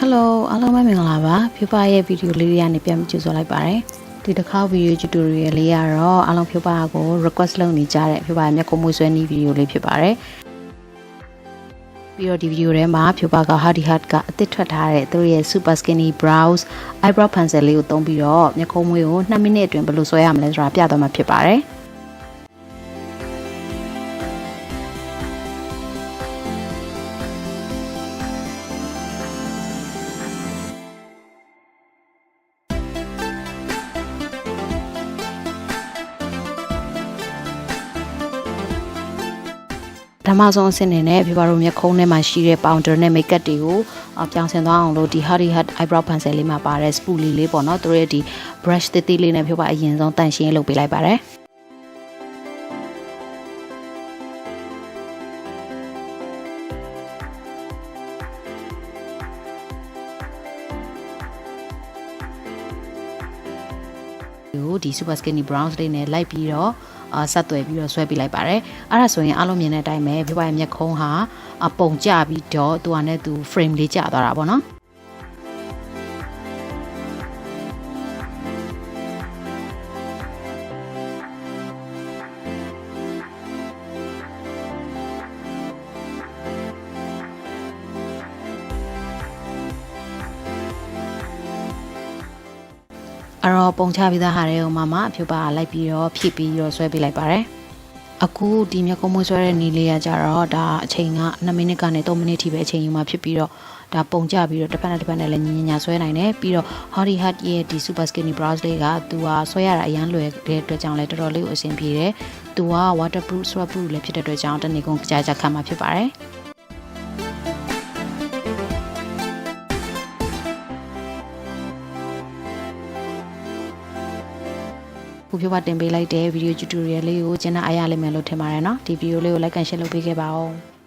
Hello အားလုံးပဲမင်္ဂလာပါဖြူပါရဲ့ဗီဒီယိုလေးတွေကနေပြန်ကြည့်ဆိုလိုက်ပါတယ်ဒီတစ်ခါဗီဒီယို tutorial လေးကတော့အားလုံးဖြူပါကို request လုပ်နေကြတဲ့ဖြူပါရဲ့မျက်ခုံးမွေးဆွဲနည်းဗီဒီယိုလေးဖြစ်ပါတယ်ပြီးတော့ဒီဗီဒီယိုထဲမှာဖြူပါက Hearty ကအသစ်ထွက်ထားတဲ့သူရဲ့ super skinny brows eyebrow pencil လေးကိုသုံးပြီးတော့မျက်ခုံးမွေးကို2မိနစ်အတွင်းဘယ်လိုဆွဲရမလဲဆိုတာပြသွားမှာဖြစ်ပါတယ်ဓမ္မဆုံးအဆင့်နေနဲ့ပြပါတို့မျက်ခုံးထဲမှာရှိတဲ့ powder နဲ့ makeup တွေကိုပြောင်းဆင်သွားအောင်လို့ဒီ Hearty eyebrow pencil လေးမှာပါတဲ့ spoolie လေးပေါ့နော်သူရဲ့ဒီ brush သေးသေးလေးနဲ့ပြပါအရင်ဆုံးတန့်ရှင်းလုပ်ပေးလိုက်ပါတယ်ဒီ super skinny brows လေးနဲ့လိုက်ပြီးတော့ဆက်သွယ်ပြီးတော့ဆွဲပြလိုက်ပါတယ်အဲ့ဒါဆိုရင်အားလုံးမြင်တဲ့အတိုင်းပဲပြပရဲ့မျက်ခုံးဟာပုံကျပြီးတော့သူကနဲ့သူ frame လေးကျသွားတာပေါ့နော်အဲ့တော့ပုံချပြီးသားဟာတွေကိုမအဖြူပါလိုက်ပြီးတော့ဖြည့်ပြီးတော့ဆွဲပေးလိုက်ပါတယ်အခုဒီမျက်ခုံးမွေးဆွဲတဲ့နီးလေးကကြတော့ဒါအချိန်က2မိနစ်ကနေ3မိနစ်ထိပဲအချိန်ယူမှဖြစ်ပြီးတော့ဒါပုံကျပြီးတော့တစ်ဖက်နဲ့တစ်ဖက်နဲ့လည်းညင်ညာဆွဲနိုင်တယ်ပြီးတော့ Hearty ရဲ့ဒီ super skinny brows လေးကသူကဆွဲရတာအရန်လွယ်တဲ့အတွက်ကြောင့်လည်းတော်တော်လေးကိုအဆင်ပြေတယ်သူက waterproof swap proof လည်းဖြစ်တဲ့အတွက်ကြောင့်တနေ့ကုန်ကြာကြာခံမှာဖြစ်ပါတယ်ခုပြပါတင်ပေးလိုက်တဲ့ဗီဒီယို tutorial လေးကိုကျန်တဲ့အရာလေးမယ်လို့ထင်ပါတယ်เนาะဒီဗီဒီယိုလေးကို like and share လုပ်ပေးခဲ့ပါဦး